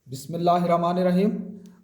बिस्मिल्लाहिर्रहमानिर्रहीम।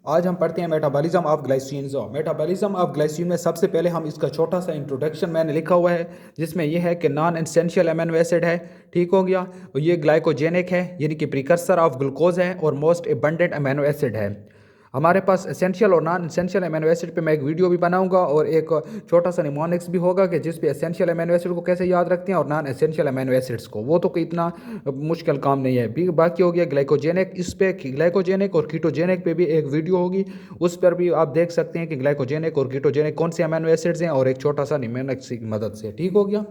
आज हम पढ़ते हैं metabolism of glycine. Metabolism of glycine में सबसे पहले हम इसका छोटा सा इंट्रोडक्शन मैंने लिखा हुआ है, जिसमें यह है कि नॉन एसेंशियल अमीनो एसिड है। ठीक हो गया। और ये ग्लाइकोजेनिक है, यानी कि प्रिकर्सर ऑफ ग्लूकोज है और मोस्ट एबंडेंट अमीनो एसिड है। हमारे पास एसेंशियल और नॉन एसेंशियल अमीनो एसिड पे मैं एक वीडियो भी बनाऊंगा और एक छोटा सा निमोनिक्स भी होगा कि जिस पे एसेंशियल अमीनो एसिड को कैसे याद रखते हैं और नॉन एसेंशियल अमीनो एसिड्स को। वो तो कोई इतना मुश्किल काम नहीं है। बाकी हो गया ग्लाइकोजेनिक, इस पे ग्लाइकोजेनिक और कीटोजेनिक पे भी एक वीडियो होगी, उस पर भी आप देख सकते हैं कि ग्लाइकोजेनिक और कीटोजेनिक कौन से अमीनो एसिड्स हैं, और एक छोटा सा निमोनिक्स की मदद से। ठीक हो गया।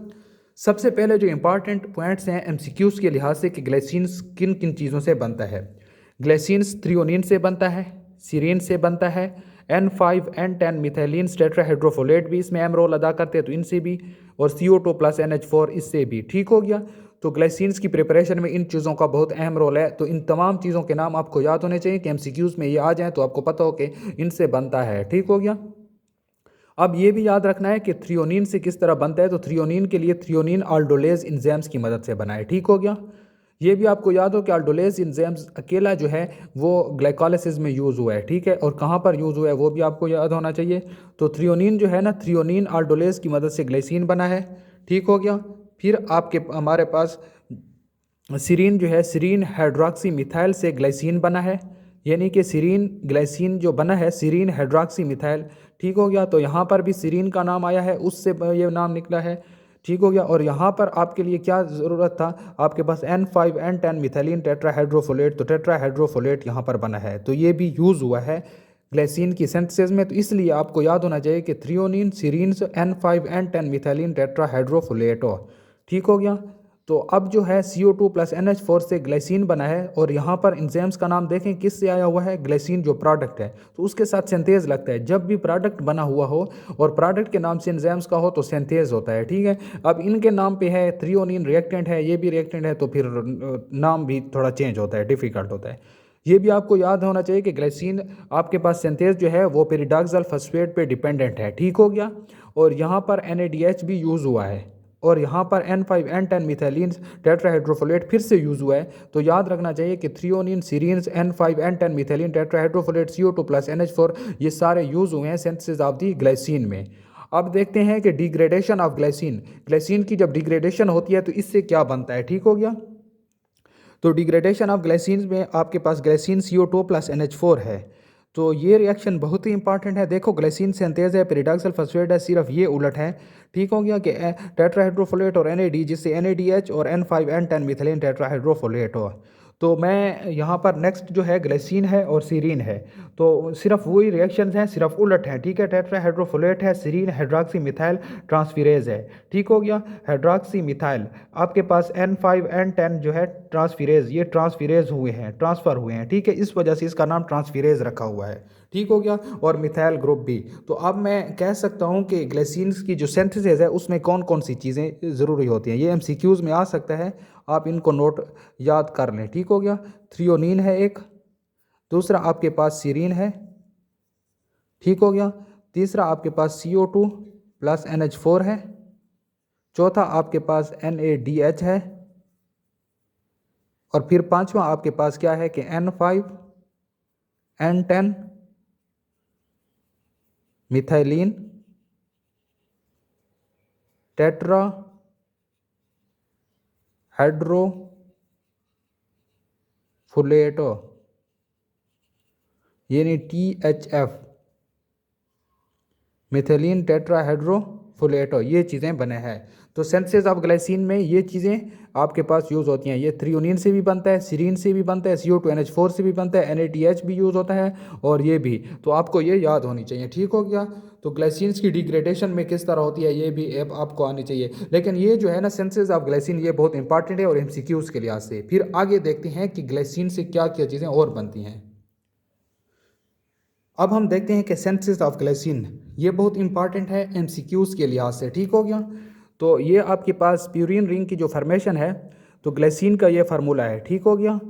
सबसे पहले जो इंपॉर्टेंट पॉइंट्स हैं एमसीक्यूज के लिहाज से कि ग्लाइसिन किन किन चीज़ों से बनता है। ग्लाइसिन थ्रियोनिन से बनता है, सीरीन से बनता है, N5N10 मिथाइलिन टेट्राहाइड्रोफोलेट भी इसमें अहम रोल अदा करते हैं, तो इनसे भी, और CO2 प्लस NH4 इससे भी। ठीक हो गया। तो ग्लाइसिन्स की प्रिपरेशन में इन चीज़ों का बहुत अहम रोल है। तो इन तमाम चीज़ों के नाम आपको याद होने चाहिए कि एमसीक्यूज में ये आ जाएं तो आपको पता हो कि इनसे बनता है। ठीक हो गया। अब ये भी याद रखना है कि थ्रियोनिन से किस तरह बनता है। तो थ्रियोनिन के लिए थ्रियोनिन आल्डोलेज इंजाइम्स की मदद से बना है। ठीक हो गया। ये भी आपको याद हो कि आल्डोलेज इंजाइम्स अकेला जो है वो ग्लाइकोलाइसिस में यूज़ हुआ है। ठीक है। और कहाँ पर यूज़ हुआ है वो भी आपको याद होना चाहिए। तो थ्रियोनिन जो है ना, थ्रियोनिन आल्डोलेज की मदद से ग्लाइसिन बना है। ठीक हो गया। फिर आपके हमारे पास सीरीन जो है, सीरीन हाइड्रोक्सी मिथाइल से ग्लाइसिन बना है, यानी कि सीरीन ग्लाइसिन जो बना है सीरीन हाइड्रोक्सी मिथाइल। ठीक हो गया। तो यहाँ पर भी सीरीन का नाम आया है, उससे ये नाम निकला है। ठीक हो गया। और यहाँ पर आपके लिए क्या ज़रूरत था, आपके पास N5N10 मिथाइलिन टेट्राहाइड्रोफोलेट, तो टेट्राहाइड्रोफोलेट यहाँ पर बना है, तो ये भी यूज़ हुआ है ग्लाइसिन की सिंथेसिस में। तो इसलिए आपको याद होना चाहिए कि threonine, serine, N5N10 methylene tetrahydrofolate हो। ठीक हो गया। तो अब जो है CO2 प्लस NH4 से ग्लाइसिन बना है, और यहाँ पर इंजाइम्स का नाम देखें किस से आया हुआ है, ग्लाइसिन जो प्रोडक्ट है, तो उसके साथ सिंथेज लगता है। जब भी प्रोडक्ट बना हुआ हो और प्रोडक्ट के नाम से इंजाइम्स का हो तो सिंथेज होता है। ठीक है। अब इनके नाम पे है, थ्रियोनिन रिएक्टेंट है, ये भी रिएक्टेंट है, तो फिर नाम भी थोड़ा चेंज होता है, डिफिकल्ट होता है। ये भी आपको याद होना चाहिए कि ग्लाइसिन आपके पास सिंथेज जो है वो पेरिडॉक्सल फॉस्फेट पे डिपेंडेंट है। ठीक हो गया। और यहाँ पर NADH भी यूज़ हुआ है, और यहाँ पर N5N10 मिथाइलिन टेट्राहाइड्रोफोलेट फिर से यूज़ हुआ है। तो याद रखना चाहिए कि threonine, serines, N5N10 methylene tetrahydrofolate, CO2 plus NH4 ये सारे यूज़ हुए हैं सिंथेसिस ऑफ दी ग्लाइसिन में। अब देखते हैं कि डिग्रेडेशन ऑफ ग्लाइसिन, ग्लाइसिन की जब डिग्रेडेशन होती है तो इससे क्या बनता है। ठीक हो गया। तो डिग्रेडेशन ऑफ ग्लाइसिन में आपके पास ग्लाइसिन CO2 प्लस NH4 है। तो ये रिएक्शन बहुत ही इंपॉर्टेंट है। देखो ग्लाइसिन सिंथेज है, पेरिडॉक्सल फॉस्फेट है, सिर्फ ये उलट है। ठीक हो गया कि टेट्राहाइड्रोफोलेट और NAD, जिससे NADH और N5N10 मिथिलीन टेट्राहाइड्रोफोलेट हो। तो मैं यहाँ पर नेक्स्ट जो है ग्लाइसिन है और सीरीन है, तो सिर्फ वही रिएक्शंस हैं, सिर्फ उलट हैं। ठीक है। टेट्राहाइड्रोफोलेट है, सीरीन हाइड्रोक्सी मिथाइल ट्रांसफिरेज है। ठीक हो गया। हाइड्रोक्सी मिथाइल आपके पास N5N10 जो है ट्रांसफिरेज, ये ट्रांसफिरेज हुए हैं, ट्रांसफ़र हुए हैं। ठीक है। इस वजह से इसका नाम ट्रांसफिरेज रखा हुआ है। ठीक हो गया। और मिथाइल ग्रुप भी। तो अब मैं कह सकता हूँ कि ग्लाइसिन्स की जो सिंथेसिस है उसमें कौन कौन सी चीज़ें ज़रूरी होती हैं, ये MCQs में आ सकता है, आप इनको नोट याद कर लें। ठीक हो गया। थ्रियोनिन है एक, दूसरा आपके पास सीरीन है। ठीक हो गया। तीसरा आपके पास CO2 प्लस NH4 है। चौथा आपके पास NADH है। और फिर पांचवा आपके पास क्या है कि N5N10 मिथाइलिन टेट्रा हाइड्रोफोलेटो, यानी THF, मिथिलीन टेट्राहाइड्रोफोलेटो, ये चीज़ें बने हैं। तो सिंथेसिस ऑफ ग्लाइसिन में ये चीज़ें आपके पास यूज़ होती हैं। ये थ्रियोनिन से भी बनता है, सीरीन से भी बनता है, CO2 NH4 से भी बनता है, NADH भी यूज़ होता है, और ये भी। तो आपको ये याद होनी चाहिए। ठीक हो गया। तो ग्लाइसिन्स की डिग्रेडेशन में किस तरह होती है ये भी ऐप आपको आनी चाहिए। लेकिन ये जो है ना सिंथेसिस ऑफ ग्लाइसिन, ये बहुत इंपॉर्टेंट है और MCQs के लिहाज से। फिर आगे देखते हैं कि ग्लाइसिन से क्या क्या चीज़ें और बनती हैं। अब हम देखते हैं कि सिंथेसिस ऑफ ग्लाइसिन, ये बहुत इंपॉर्टेंट है MCQs के लिहाज से। ठीक हो गया। तो ये आपके पास प्यूरिन रिंग की जो फॉर्मेशन है, तो ग्लाइसिन का ये फार्मूला है। ठीक हो गया।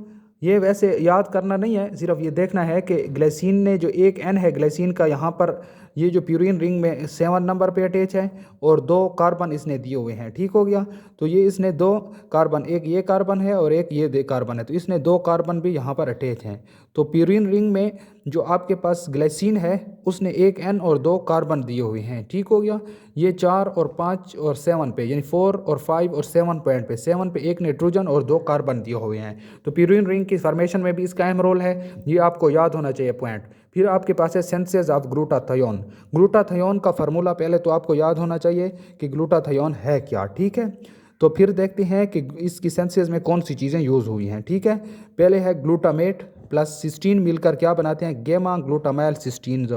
ये वैसे याद करना नहीं है, सिर्फ ये देखना है कि ग्लाइसिन ने जो एक एन है ग्लाइसिन का, यहाँ पर ये जो प्यूरिन रिंग में 7 नंबर पे अटैच है और 2 कार्बन इसने दिए हुए हैं, ठीक हो गया। तो ये इसने 2 कार्बन, एक ये कार्बन है और एक ये कार्बन है, तो इसने 2 कार्बन भी यहाँ पर अटैच हैं। तो प्यूरिन रिंग में जो आपके पास ग्लाइसिन है उसने एक एन और 2 कार्बन दिए हुए हैं, ठीक हो गया। ये 4 और 5 और 7 पे, यानी 4 और 5 और 7 पॉइंट पे, 7 पे एक नाइट्रोजन और 2 कार्बन दिए हुए हैं। तो प्यूरिन रिंग की फॉर्मेशन में भी इसका अहम रोल है, ये आपको याद होना चाहिए पॉइंट। फिर आपके पास है सिंथेसिस ऑफ ग्लूटाथियोन। ग्लूटाथियोन का फार्मूला पहले तो आपको याद होना चाहिए कि ग्लूटाथियोन है क्या, ठीक है। तो फिर देखते हैं कि इसकी सिंथेसिस में कौन सी चीज़ें यूज़ हुई हैं, ठीक है। पहले है ग्लूटामेट प्लस सिस्टीन मिलकर क्या बनाते हैं, गेमा ग्लूटामाइल सिस्टीन,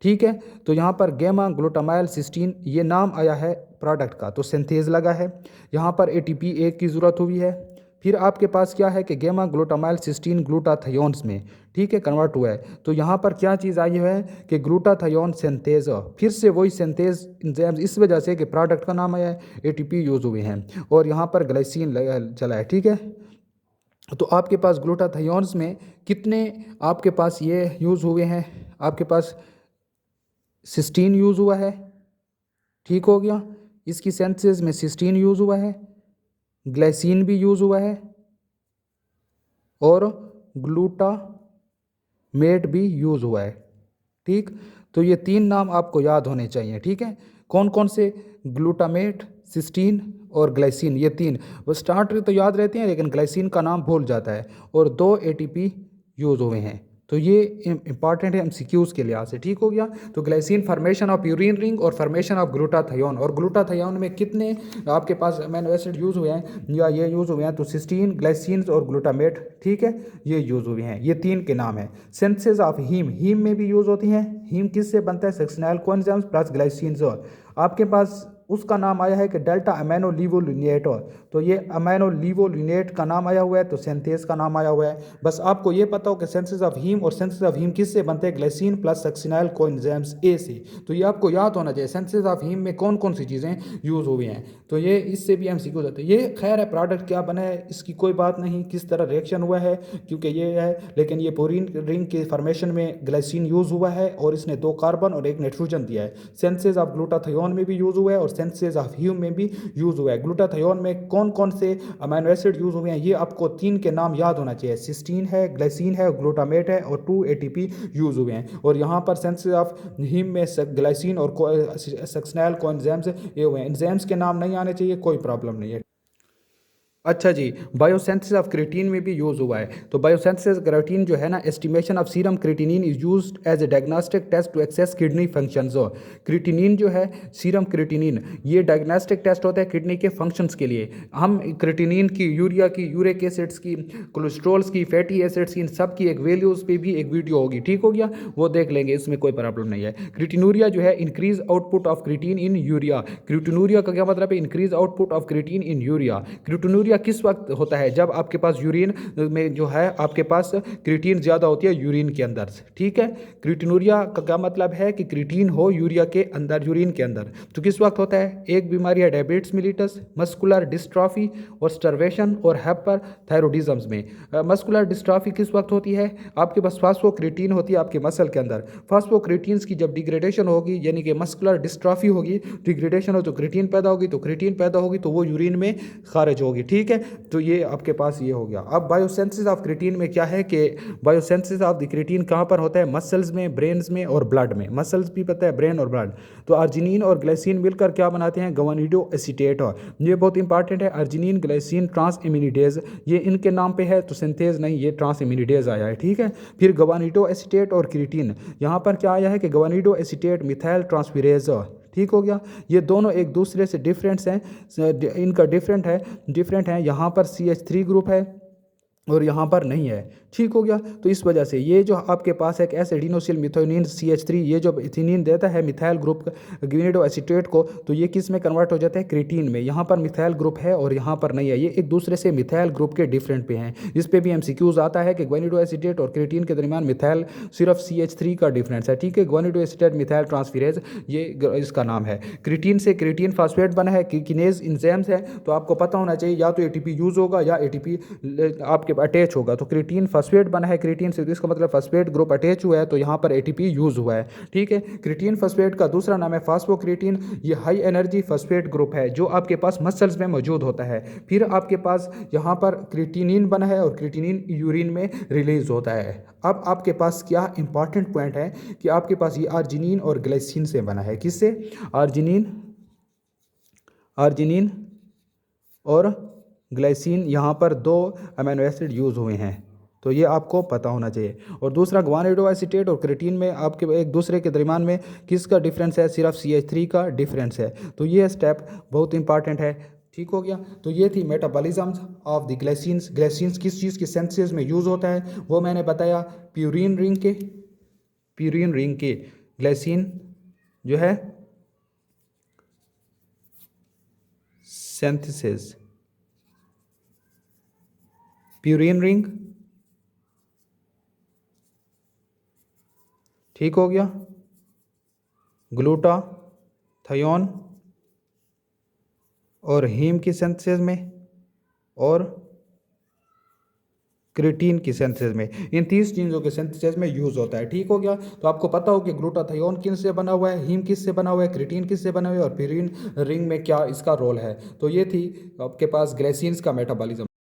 ठीक है। तो यहाँ पर गेमा ग्लूटामाइल सिस्टीन ये नाम आया है प्रोडक्ट का, तो सिंथेज लगा है। यहाँ पर एटीपी एक की ज़रूरत हुई है। फिर आपके पास क्या है कि गेमा ग्लूटामाइल सिस्टीन ग्लूटाथियोन्स में, ठीक है, कन्वर्ट हुआ है। तो यहाँ पर क्या चीज़ आई है कि ग्लूटाथियोन सिंथेज, फिर से वही सिंथेज एंजाइम, इस वजह से कि प्रोडक्ट का नाम आया है, एटीपी यूज़ हुए हैं और यहाँ पर ग्लाइसिन चला है, ठीक है। तो आपके पास ग्लूटाथियोन्स में कितने आपके पास ये यूज़ हुए हैं, आपके पास सिस्टीन यूज़ हुआ है, ठीक हो गया। इसकी सिंथेसिस में सिस्टीन यूज़ हुआ है, ग्लाइसिन भी यूज़ हुआ है और ग्लूटामेट भी यूज़ हुआ है, ठीक। तो ये 3 नाम आपको याद होने चाहिए, ठीक है। कौन कौन से, ग्लूटामेट, सिस्टीन और ग्लाइसिन, ये 3 वो स्टार्टर तो याद रहते हैं लेकिन ग्लाइसिन का नाम भूल जाता है, और 2 एटीपी यूज़ हुए हैं। तो ये इंपॉर्टेंट है एमसीक्यूज़ के लिहाज से, ठीक हो गया। तो glycine formation of urine ring और फॉर्मेशन ऑफ ग्लूटाथियोन, और ग्लूटाथियोन में कितने आपके पास अमीनो एसिड यूज़ हुए हैं या ये यूज़ हुए हैं, तो सिस्टीन, ग्लाइसिन और ग्लूटामेट, ठीक है, ये यूज़ हुए हैं। ये 3 के नाम हैं। सिंथेसिस ऑफ हीम, हीम में भी यूज़ होती हैं। हीम किससे बनता है, सक्सिनाइल कोएंजाइम्स प्लस ग्लाइसिन। आपके पास उसका नाम आया है कि डेल्टा अमीनो लीवोलिनेट, तो ये अमीनो लीवोलिनेट का नाम आया हुआ है, तो सिंथेस का नाम आया हुआ है। बस आपको ये पता हो कि सिंथेसिस ऑफ हीम, और सिंथेसिस ऑफ हीम किससे बनते हैं, ग्लाइसिन प्लस सक्सिनाइल कोएंजाइम्स ए से। तो ये आपको याद होना चाहिए सिंथेसिस ऑफ हीम में कौन कौन सी चीज़ें यूज़ हुई हैं। तो ये इससे भी एमसीक्यू जाते हैं। ये खैर है, प्रोडक्ट क्या बना है इसकी कोई बात नहीं, किस तरह रिएक्शन हुआ है क्योंकि ये है, लेकिन ये प्यूरिन रिंग के फॉर्मेशन में ग्लाइसिन यूज़ हुआ है और इसने 2 कार्बन और 1 नाइट्रोजन दिया है। सिंथेसिस ऑफ ग्लूटाथियोन में भी यूज़ हुआ है और सिंथेसिस ऑफ हीम में भी यूज़ हुआ है। ग्लूटाथियोन में कौन कौन से अमीनो एसिड यूज़ हुए हैं, ये आपको 3 के नाम याद होना चाहिए, सिस्टीन है, ग्लाइसिन है, ग्लूटामेट है और 2 एटीपी यूज़ हुए हैं। और यहाँ पर सिंथेसिस ऑफ हीम में ग्लाइसिन और सक्सिनाइल कोएंजाइम्स ये हुए हैं। एंजाइम्स के नाम नहीं आने चाहिए, कोई प्रॉब्लम नहीं है। अच्छा जी, बायोसिंथेसिस ऑफ क्रिएटिन में भी यूज़ हुआ है। तो बायोसिंथेसिस क्रिएटिन जो है ना, estimation of serum creatinine is used as a diagnostic test to access kidney functions. Creatinine जो है, सीरम क्रिएटिनिन, ये डायग्नोस्टिक टेस्ट होता है किडनी के फंक्शंस के लिए। हम क्रिएटिनिन की, यूरिया की, यूरिक एसिड्स की, कोलेस्ट्रॉल्स की, फैटी एसिड्स की, इन सब की एक वैल्यूज़ पे भी एक वीडियो होगी, ठीक हो गया, वो देख लेंगे, इसमें कोई प्रॉब्लम नहीं है। क्रिएटिनूरिया जो है, increase output of creatine in urea. Creatinuria का क्या मतलब है, increase output of creatine in urea. Creatinuria किस वक्त होता है, जब आपके पास यूरिन में जो है आपके पास क्रिएटिन ज़्यादा होती है यूरिन के अंदर से, ठीक है। क्रिएटिनूरिया का क्या मतलब है कि क्रिएटिन हो यूरिया के अंदर, यूरिन के अंदर। तो किस वक्त होता है, एक बीमारी है डायबिटीज मिलिटस, मस्कुलर डिस्ट्रॉफी और स्टरवेशन और हाइपर थायरोडिज्म में। मस्कुलर डिस्ट्रॉफी किस वक्त होती है, आपके पास फास्फोक्रिएटिन होती है आपके मसल के अंदर। फास्फोक्रिएटिन्स की जब डिग्रेडेशन होगी, यानी कि मस्कुलर डिस्ट्रॉफी होगी, डिग्रेडेशन हो तो क्रिएटिन पैदा होगी, तो क्रिएटिन पैदा होगी तो वो यूरिन में खारिज होगी, ठीक है। तो ये आपके पास ये हो गया। अब बायोसिंथेसिस ऑफ क्रिएटिन में क्या है कि बायोसिंथेसिस ऑफ द क्रिएटिन कहाँ पर होता है, मसल्स में, ब्रेन्स में और ब्लड में। मसल्स भी पता है, ब्रेन और ब्लड। तो अर्जिनिन और ग्लाइसिन मिलकर क्या बनाते हैं, गवानिडो एसीटेट। ये बहुत इंपॉर्टेंट है, अर्जिनिन ग्लाइसिन ट्रांस एमिनिडेज, ये इनके नाम पे है, तो सिंथेज नहीं, ये ट्रांस एमिनिडेज आया है, ठीक है। फिर गवानिडो एसीटेट और क्रिएटिन, यहाँ पर क्या आया है कि गवानिडो एसीटेट मिथाइल ट्रांसफेरेज, ठीक हो गया। ये दोनों एक दूसरे से डिफरेंट्स हैं, इनका डिफरेंट है। यहाँ पर CH3 ग्रुप है और यहाँ पर नहीं है, ठीक हो गया। तो इस वजह से ये जो आपके पास है ऐसे एडिनोसिल मिथायोनिन CH3, ये जो इथिनीन देता है मिथाइल ग्रुप ग्विनिडो एसीटेट को, तो ये किस में कन्वर्ट हो जाता है, क्रिएटिन में। यहाँ पर मिथाइल ग्रुप है और यहाँ पर नहीं है, ये एक दूसरे से मिथाइल ग्रुप के डिफरेंट पे हैं। इस पर भी एमसीक्यूज आता है कि ग्विनिडो एसीटेट और क्रिएटिन के दरमियान मिथाइल सिर्फ CH3 का डिफरेंस है, ठीक है। ग्विनिडो एसीटेट मिथाइल ट्रांसफेरेज, ये इसका नाम है। क्रिएटिन से क्रिएटिन फास्फेट बना है, किनेज इंजाइम्स है, तो आपको पता होना चाहिए या तो ATP यूज़ होगा या ATP आपके आपके अटैच होगा। तो क्रिएटिन फॉस्फेट बना है क्रिएटिन से, तो इसका मतलब फॉस्फेट ग्रुप अटैच हुआ है, तो यहाँ पर एटीपी यूज हुआ है। ठीक है, क्रिएटिन फॉस्फेट का दूसरा नाम है फास्फोक्रिएटिन। ये हाई एनर्जी फॉस्फेट ग्रुप है जो आपके पास मसल्स में मौजूद होता है। फिर आपके पास यहाँ पर क्रिएटिनिन बना है और क्रिएटिनिन यूरिन में रिलीज होता है। अब आपके पास क्या इंपॉर्टेंट पॉइंट है कि आपके पास ये आर्जिनिन और ग्लाइसिन से बना है। किससे? आर्जिनिन और ग्लाइसिन, यहाँ पर दो अमीनो एसिड यूज़ हुए हैं, तो ये आपको पता होना चाहिए। और दूसरा ग्वानिडो एसीटेट और क्रिएटिन में आपके एक दूसरे के दरमियान में किसका डिफरेंस है? सिर्फ CH3 का डिफरेंस है। तो ये स्टेप बहुत इंपॉर्टेंट है। ठीक हो गया। तो ये थी मेटाबॉलिज्म ऑफ द ग्लाइसिन्स। ग्लाइसिन्स किस चीज़ के सिंथेसिस में यूज़ होता है वो मैंने बताया, प्यूरिन रिंग के ग्लाइसिन जो है सिंथेसिस, प्यूरिन रिंग, ठीक हो गया, ग्लूटाथायोन और हीम की सिंथेसिस में और क्रिएटिन की सिंथेसिस में, इन 30 चीज़ों के सिंथेसिस में यूज़ होता है। ठीक हो गया। तो आपको पता हो कि ग्लूटाथायोन किस से बना हुआ है, हीम किस से बना हुआ है, क्रिएटिन किस से बना हुआ है और प्यूरिन रिंग में क्या इसका रोल है। तो ये थी आपके पास ग्लाइसिन्स का मेटाबॉलिज्म।